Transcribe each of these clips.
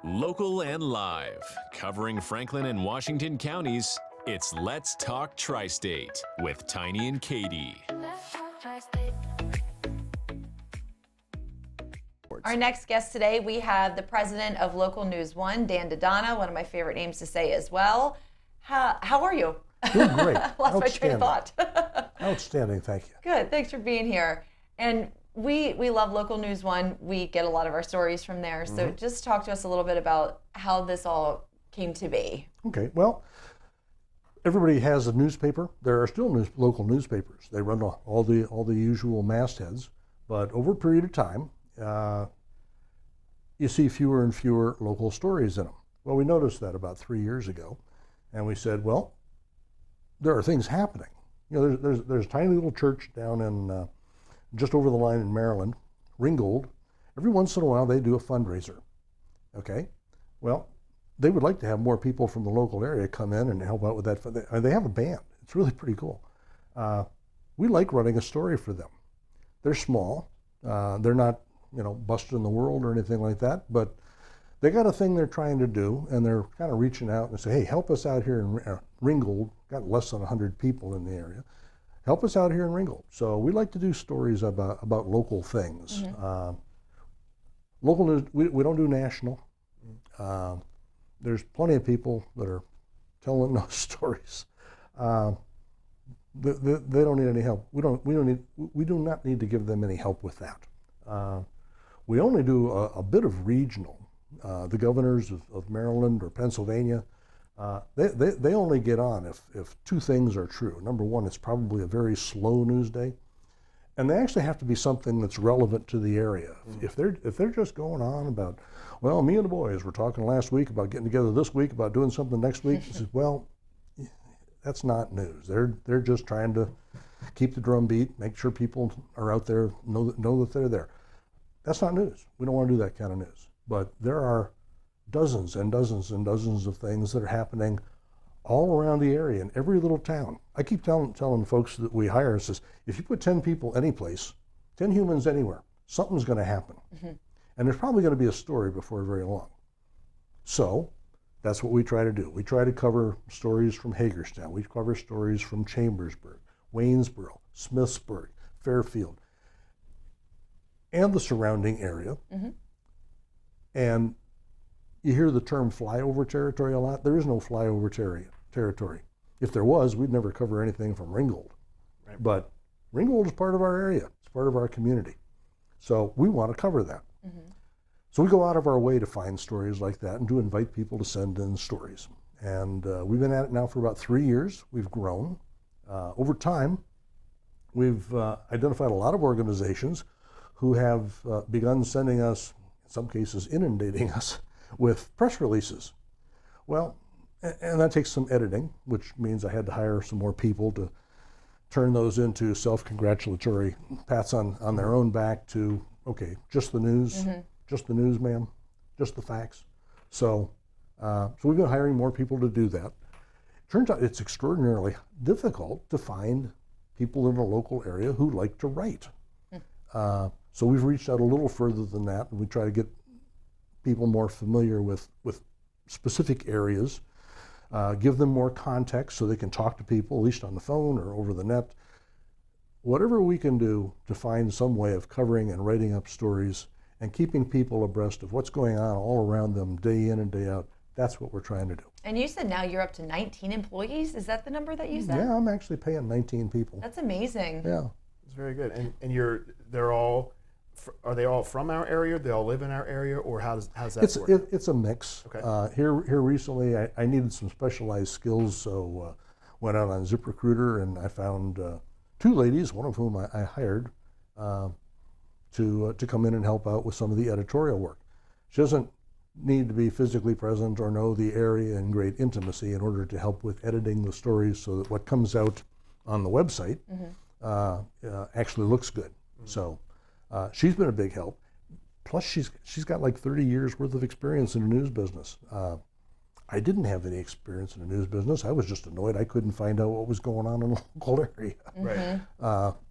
Local and live, covering Franklin and Washington counties, it's Let's Talk Tristate with Tiny and Katy. Our next guest today, we have the president of Local News 1, Dan DeDona, one of my favorite names to say as well. How are you? Doing great. Lost my train of thought. Outstanding, thank you. Good, thanks for being here. And we love Local News 1. We get a lot of our stories from there. So just talk to us a little bit about how this all came to be. Okay, well, everybody has a newspaper. There are still local newspapers. They run all the usual mastheads, but over a period of time, you see fewer and fewer local stories in them. Well, we noticed that about 3 years ago, and we said, well, there are things happening. You know, there's a tiny little church down in just over the line in Maryland, Ringgold. Every once in a while, they do a fundraiser. Okay, well, they would like to have more people from the local area come in and help out with that. They have a band. It's really pretty cool. We like running a story for them. They're small. They're not, busting the world or anything like that, but they got a thing they're trying to do, and they're kind of reaching out and say, hey, help us out here in Ringgold. Got less than 100 people in the area. Help us out here in Ringgold. So we like to do stories about local things. Local news, we don't do national. There's plenty of people that are telling those stories. They don't need any help. We do not need to give them any help with that. We only do a bit of regional. The governors of Maryland or Pennsylvania, they only get on if two things are true. Number one, it's probably a very slow news day, and they actually have to be something that's relevant to the area. If they're just going on about, well, me and the boys were talking last week about getting together this week about doing something next week, says, well, that's not news. They're just trying to keep the drum beat, make sure people are out there, know that they're there. That's not news. We don't want to do that kind of news. But there are dozens and dozens and dozens of things that are happening all around the area in every little town. I keep telling folks that we hire, says, if you put 10 people any place, 10 humans anywhere, something's going to happen. And there's probably going to be a story before very long. So that's what we try to do. We try to cover stories from Hagerstown. We cover stories from Chambersburg, Waynesboro, Smithsburg, Fairfield, and the surrounding area. And you hear the term flyover territory a lot. There is no flyover territory. If there was, we'd never cover anything from Ringgold. Right. But Ringgold is part of our area. It's part of our community. So we want to cover that. So we go out of our way to find stories like that and to invite people to send in stories. And we've been at it now for about 3 years. We've grown. Over time, we've identified a lot of organizations who have begun sending us, in some cases inundating us, with press releases. Well, and that takes some editing, which means I had to hire some more people to turn those into self-congratulatory pats on their own back to, okay, just the news, ma'am, just the facts. So we've been hiring more people to do that. Turns out it's extraordinarily difficult to find people in a local area who like to write. So we've reached out a little further than that, and we try to get people more familiar with specific areas, give them more context so they can talk to people, at least on the phone or over the net. Whatever we can do to find some way of covering and writing up stories and keeping people abreast of what's going on all around them day in and day out, that's what we're trying to do. And you said now you're up to 19 employees. Is that the number that you said? Yeah, I'm actually paying 19 people. That's amazing. Yeah. It's very good. And are they all from our area? They all live in our area, or how's that work? It's a mix. Okay. Here recently, I needed some specialized skills, so went out on ZipRecruiter, and I found 2 ladies, one of whom I hired to come in and help out with some of the editorial work. She doesn't need to be physically present or know the area in great intimacy in order to help with editing the stories so that what comes out on the website actually looks good. So she's been a big help. Plus she's got like 30 years worth of experience in the news business. I didn't have any experience in the news business. I was just annoyed I couldn't find out what was going on in the local area. Right.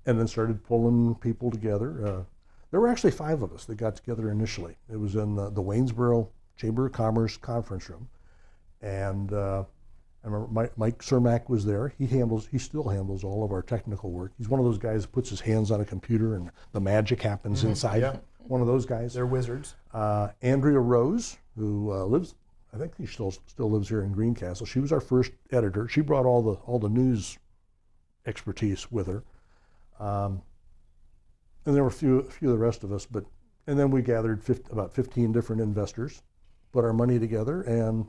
And then started pulling people together. There were actually 5 of us that got together initially. It was in the Waynesboro Chamber of Commerce conference room, and I remember Mike Cermak was there. He still handles all of our technical work. He's one of those guys who puts his hands on a computer and the magic happens inside. Yeah. One of those guys. They're wizards. Andrea Rose, who lives, I think she still lives here in Greencastle. She was our first editor. She brought all the news expertise with her. And there were a few of the rest of us, and then we gathered about 15 different investors, put our money together, and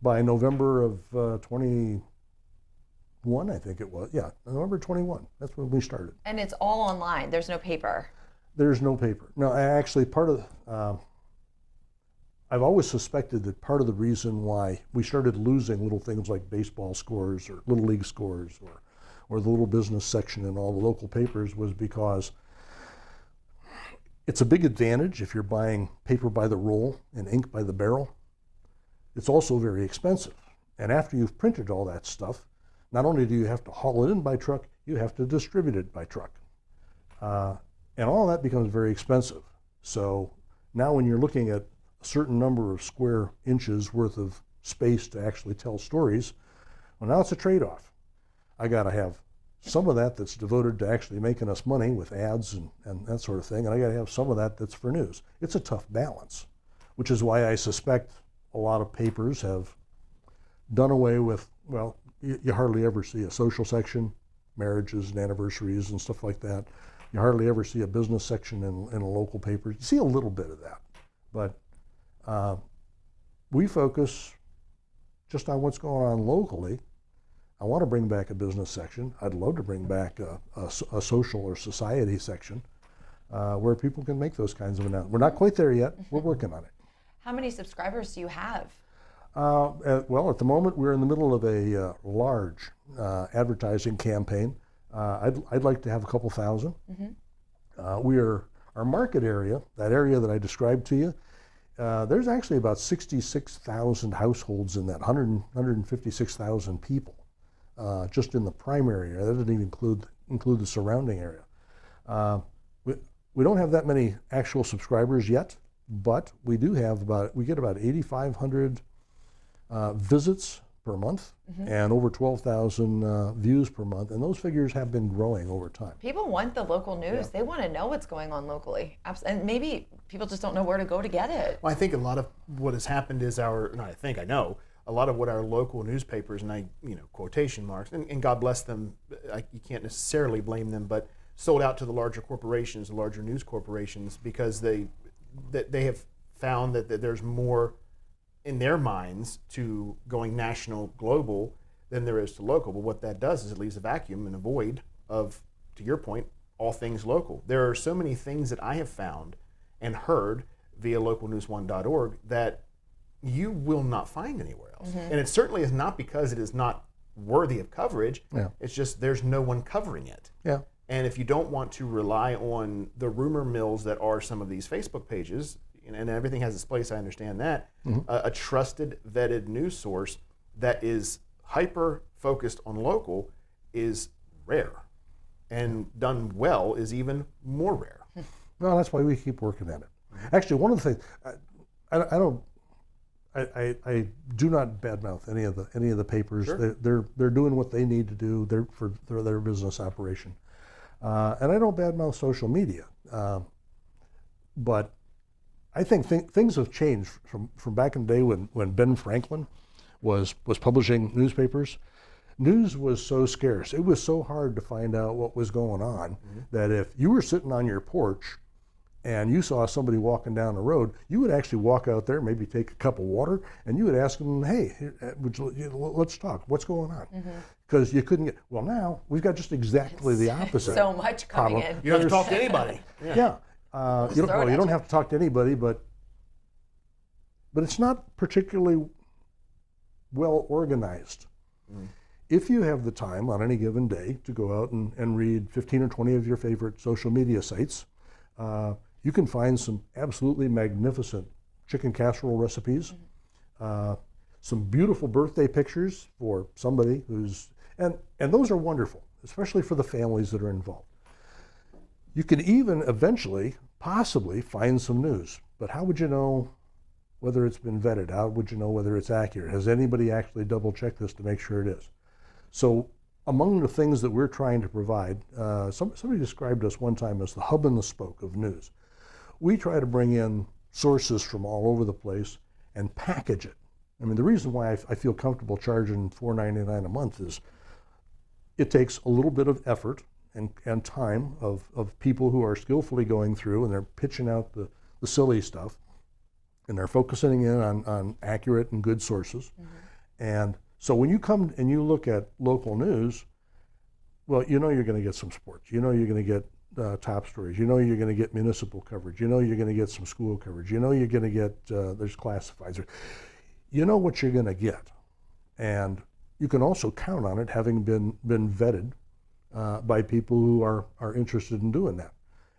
by November of 21, I think it was, November 21, that's when we started. And it's all online, there's no paper. There's no paper. No, actually I've always suspected that part of the reason why we started losing little things like baseball scores or Little League scores or the little business section in all the local papers was because it's a big advantage if you're buying paper by the roll and ink by the barrel. It's also very expensive. And after you've printed all that stuff, not only do you have to haul it in by truck, you have to distribute it by truck. And all that becomes very expensive. So now when you're looking at a certain number of square inches worth of space to actually tell stories, well, now it's a trade-off. I got to have some of that that's devoted to actually making us money with ads and that sort of thing, and I got to have some of that that's for news. It's a tough balance, which is why I suspect a lot of papers have done away with, well, you hardly ever see a social section, marriages and anniversaries and stuff like that. You hardly ever see a business section in a local paper. You see a little bit of that, but we focus just on what's going on locally. I want to bring back a business section. I'd love to bring back a social or society section where people can make those kinds of announcements. We're not quite there yet. We're working on it. How many subscribers do you have? Well, at the moment, we're in the middle of a large advertising campaign. I'd like to have a couple thousand. Our market area, that area that I described to you, there's actually about 66,000 households in that, 156,000 people. Just in the primary area. That doesn't even include the surrounding area. We don't have that many actual subscribers yet, but we get about 8,500 visits per month and over 12,000 views per month, and those figures have been growing over time. People want the local news. They want to know what's going on locally. And maybe people just don't know where to go to get it. Well, I think a lot of what has happened is I know a lot of what our local newspapers, and quotation marks, and God bless them, you can't necessarily blame them, but sold out to the larger corporations, the larger news corporations, because they have found that there's more in their minds to going national, global, than there is to local. But what that does is it leaves a vacuum and a void of, to your point, all things local. There are so many things that I have found and heard via localnews1.org that you will not find anywhere else. And it certainly is not because it is not worthy of coverage. Yeah. It's just there's no one covering it. Yeah. And if you don't want to rely on the rumor mills that are some of these Facebook pages, and everything has its place, I understand that, a trusted, vetted news source that is hyper-focused on local is rare. And done well is even more rare. Well, that's why we keep working at it. Actually, one of the things, I do not badmouth any of the papers. Sure. They're doing what they need to do for their business operation, and I don't badmouth social media. But I think things have changed from back in the day when Ben Franklin was publishing newspapers. News was so scarce. It was so hard to find out what was going on that if you were sitting on your porch and you saw somebody walking down the road, you would actually walk out there, maybe take a cup of water, and you would ask them, hey, let's talk. What's going on? Because you couldn't get, well, now we've got just exactly the opposite. So much coming in. You don't have to talk to anybody. Yeah. You don't have to talk to anybody, but it's not particularly well organized. If you have the time on any given day to go out and read 15 or 20 of your favorite social media sites, you can find some absolutely magnificent chicken casserole recipes, some beautiful birthday pictures for somebody and those are wonderful, especially for the families that are involved. You can even eventually, possibly, find some news, but how would you know whether it's been vetted? How would you know whether it's accurate? Has anybody actually double-checked this to make sure it is? So among the things that we're trying to provide, somebody described us one time as the hub and the spoke of news. We try to bring in sources from all over the place and package it. I mean, the reason why I feel comfortable charging $4.99 a month is it takes a little bit of effort and time of people who are skillfully going through, and they're pitching out the silly stuff, and they're focusing in on accurate and good sources. And so when you come and you look at local news, well, you know you're going to get some sports. You know you're going to get top stories. You know you're going to get municipal coverage. You know you're going to get some school coverage. You know you're going to get, there's classifieds. You know what you're going to get. And you can also count on it having been vetted by people who are interested in doing that.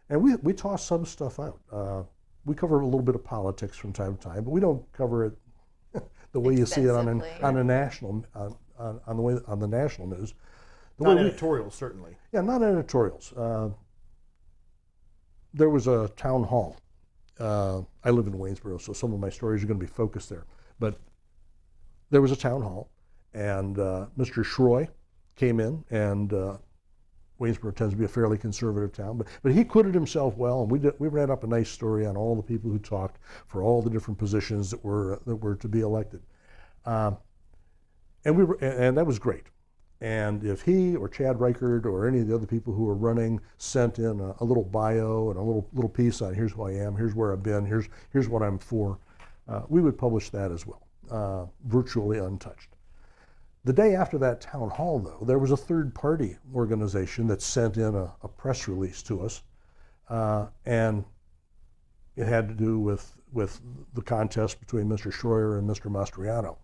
And we toss some stuff out. We cover a little bit of politics from time to time, but we don't cover it the way you see it on the national on the national news. Not editorials, certainly. Yeah, not editorials. There was a town hall. I live in Waynesboro, so some of my stories are going to be focused there. But there was a town hall, and Mr. Schroy came in, and Waynesboro tends to be a fairly conservative town, but he acquitted himself well, and we ran up a nice story on all the people who talked for all the different positions that were to be elected, and that was great. And if he or Chad Reichert or any of the other people who were running sent in a little bio and a little piece on here's who I am, here's where I've been, here's what I'm for, we would publish that as well, virtually untouched. The day after that town hall, though, there was a third-party organization that sent in a press release to us, and it had to do with the contest between Mr. Schroyer and Mr. Mastriano.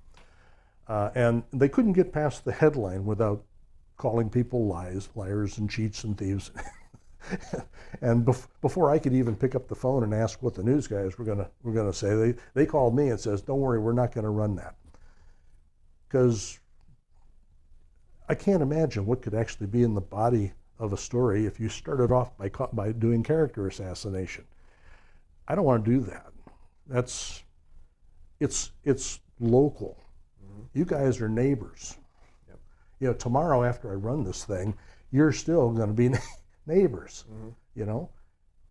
And they couldn't get past the headline without calling people liars and cheats and thieves. And before I could even pick up the phone and ask what the news guys were gonna say, they called me and says, "Don't worry, we're not going to run that," because I can't imagine what could actually be in the body of a story if you started off by doing character assassination. I don't want to do that. It's local. You guys are neighbors. Yep. You know, tomorrow after I run this thing, you're still going to be neighbors. You know,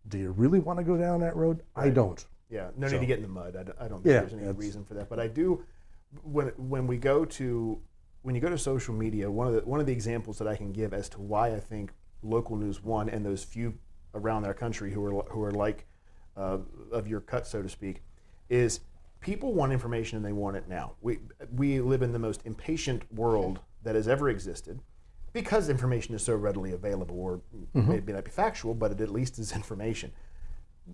do you really want to go down that road? Right. I don't. Yeah, no need to get in the mud. I don't think there's any reason for that. But I do. When you go to social media, one of the examples that I can give as to why I think local news one and those few around our country who are like of your cut, so to speak, is people want information and they want it now. We live in the most impatient world that has ever existed because information is so readily available, or maybe not be factual, but it at least is information.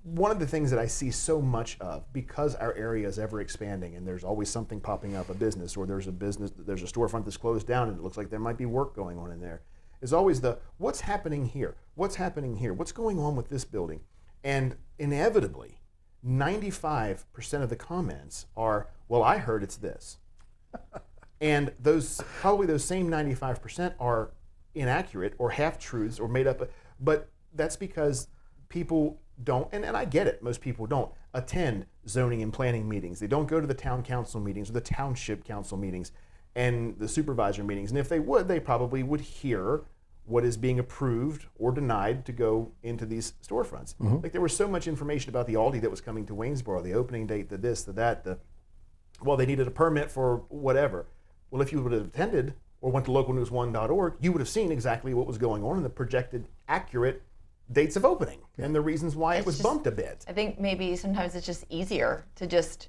One of the things that I see so much of, because our area is ever expanding and there's always something popping up, a business, or there's a storefront that's closed down and it looks like there might be work going on in there, is always what's happening here? What's happening here? What's going on with this building? And inevitably, 95% of the comments are, well, I heard it's this. And those same 95% are inaccurate or half-truths or made up, but that's because people don't, and I get it, most people don't attend zoning and planning meetings. They don't go to the town council meetings or the township council meetings and the supervisor meetings. And if they would, they probably would hear what is being approved or denied to go into these storefronts. Like there was so much information about the Aldi that was coming to Waynesboro, the opening date, the this, the that, well, they needed a permit for whatever. Well, if you would have attended or went to localnews1.org, you would have seen exactly what was going on and the projected accurate dates of opening and the reasons why it was bumped a bit. I think maybe sometimes it's just easier to just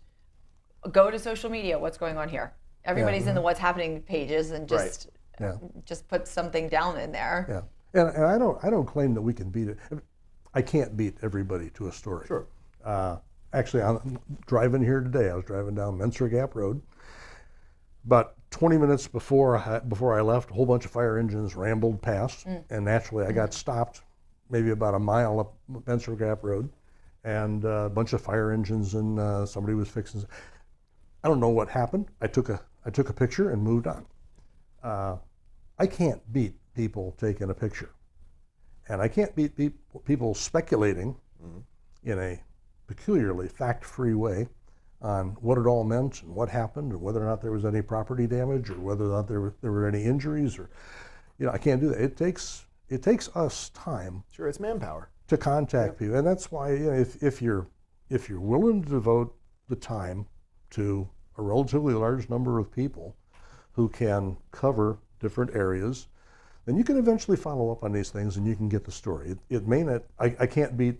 go to social media, what's going on here. Everybody's in the what's happening pages and just just put something down in there. Yeah, and I don't claim that we can beat it. I can't beat everybody to a story. Sure. Actually, I'm driving here today. I was driving down Menser Gap Road. About 20 minutes before I left, a whole bunch of fire engines rambled past, and naturally I got stopped maybe about a mile up Menser Gap Road, and a bunch of fire engines, and somebody was fixing. I don't know what happened. I took a picture and moved on. I can't beat people taking a picture, and I can't beat people speculating in a peculiarly fact-free way on what it all meant and what happened and whether or not there was any property damage or whether or not there were any injuries, or, I can't do that. It takes us time. Sure, it's manpower to contact people, and that's why if you're willing to devote the time to a relatively large number of people who can cover different areas, then you can eventually follow up on these things and you can get the story. It may not. I can't beat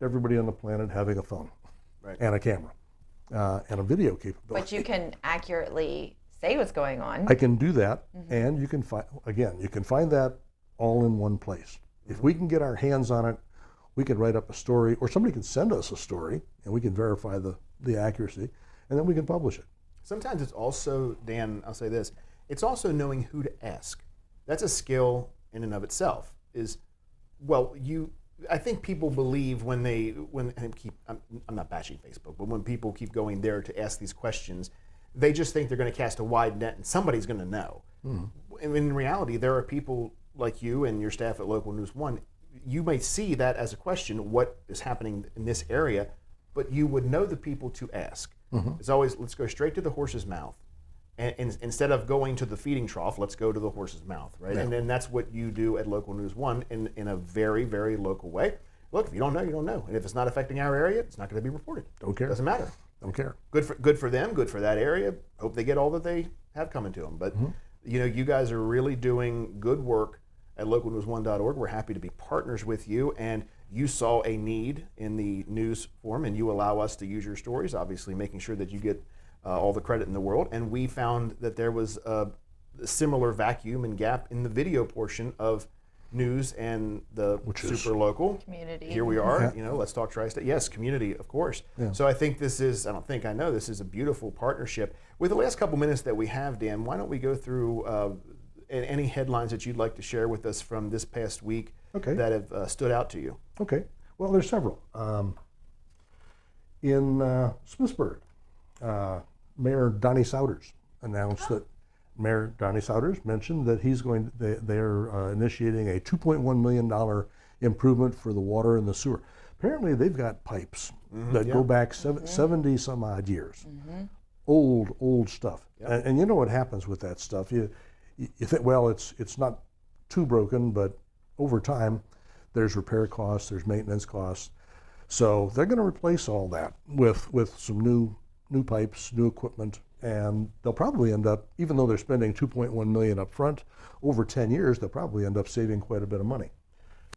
everybody on the planet having a phone, right, and a camera, and a video capability. But you can accurately say what's going on. I can do that, and you can find that all in one place. If we can get our hands on it, we can write up a story, or somebody can send us a story, and we can verify the accuracy, and then we can publish it. Sometimes it's also, Dan, I'll say this, it's also knowing who to ask. That's a skill in and of itself. I think people believe I'm not bashing Facebook, but when people keep going there to ask these questions, they just think they're going to cast a wide net and somebody's going to know. And in reality, there are people like you and your staff at Local News 1. You may see that as a question, what is happening in this area, but you would know the people to ask. It's always, let's go straight to the horse's mouth. And instead of going to the feeding trough, let's go to the horse's mouth, right? Yeah. And then that's what you do at Local News 1 in a very, very local way. Look, if you don't know, you don't know. And if it's not affecting our area, it's not going to be reported. Don't care. Doesn't matter. Don't care. Good for them, good for that area. Hope they get all that they have coming to them. But you guys are really doing good work at localnews1.org. We're happy to be partners with you, and you saw a need in the news forum, and you allow us to use your stories, obviously making sure that you get all the credit in the world. And we found that there was a similar vacuum and gap in the video portion of news and the super local community. Here we are, Let's Talk Tri-State. Yes, community, of course. Yeah. So I think this is a beautiful partnership. With the last couple minutes that we have, Dan, why don't we go through any headlines that you'd like to share with us from this past week that have stood out to you? Okay. Well, there's several. In Smithsburg, Mayor Donnie Souders announced that Mayor Donnie Souders mentioned that they're initiating a $2.1 million improvement for the water and the sewer. Apparently, they've got pipes that go back 70 some odd years. Old stuff. Yep. And you know what happens with that stuff? You think, well, it's not too broken, but over time, there's repair costs, there's maintenance costs. So they're going to replace all that with some new pipes, new equipment, and they'll probably end up, even though they're spending $2.1 million up front, over 10 years, they'll probably end up saving quite a bit of money.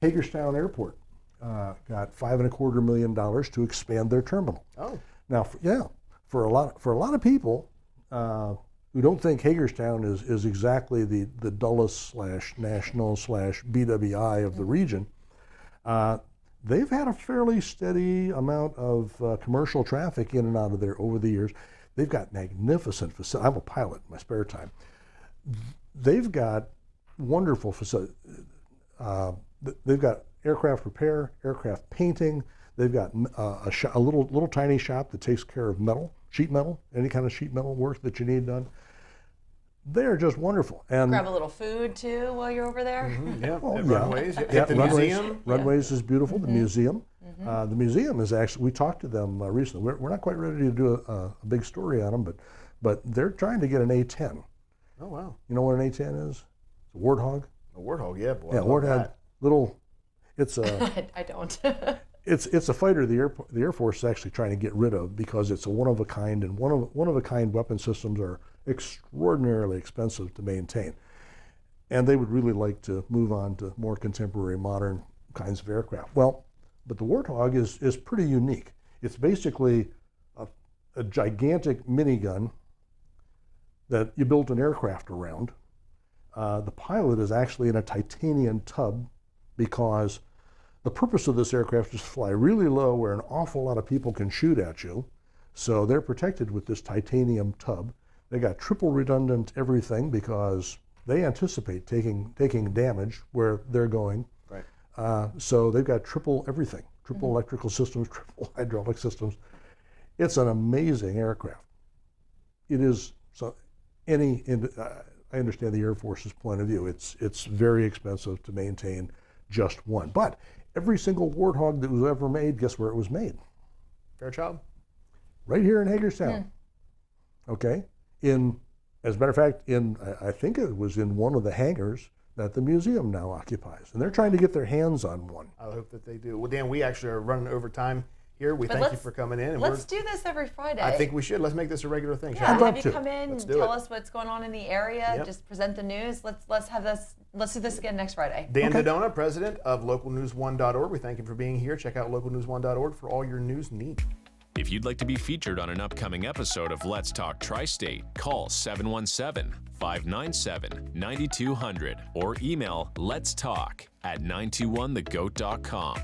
Hagerstown Airport got $5.25 million to expand their terminal. Oh. Now, for a lot of people who don't think Hagerstown is exactly the dullest /national /BWI of the region, they've had a fairly steady amount of commercial traffic in and out of there over the years. They've got magnificent facilities. I'm a pilot in my spare time. They've got wonderful facilities. They've got aircraft repair, aircraft painting. They've got a little tiny shop that takes care of sheet metal, any kind of sheet metal work that you need done. They're just wonderful. And grab a little food too while you're over there. Runways. The museum. Runways is beautiful. The museum. The museum is actually, we talked to them recently. We're not quite ready to do a big story on them, but they're trying to get an A10. Oh, wow. You know what an A10 is? It's a warthog. A warthog, yeah. Boy, yeah, warthog. Little. It's a. I don't. It's a fighter the Air Force is actually trying to get rid of because it's a one of a kind, and one of a kind weapon systems are extraordinarily expensive to maintain, and they would really like to move on to more contemporary, modern kinds of aircraft. Well, but the Warthog is pretty unique. It's basically a gigantic minigun that you built an aircraft around. The pilot is actually in a titanium tub because the purpose of this aircraft is to fly really low where an awful lot of people can shoot at you. So they're protected with this titanium tub. They got triple redundant everything because they anticipate taking damage where they're going. Right. So they've got triple everything, triple electrical systems, triple hydraulic systems. It's an amazing aircraft. It is, so I understand the Air Force's point of view. It's very expensive to maintain just one. But every single Warthog that was ever made, guess where it was made? Fairchild? right here in Hagerstown. Okay? As a matter of fact, I think it was in one of the hangars that the museum now occupies. And they're trying to get their hands on one. I hope that they do. Well, Dan, we actually are running over time here. We thank you for coming in. And let's do this every Friday. I think we should. Let's make this a regular thing. Yeah, have you come in and tell us what's going on in the area. Yep. Just present the news. Let's have this. Let's do this again next Friday. Dan DeDona, president of localnews1.org. We thank you for being here. Check out localnews1.org for all your news needs. If you'd like to be featured on an upcoming episode of Let's Talk Tri-State, call 717-597-9200 or email letstalk@921thegoat.com.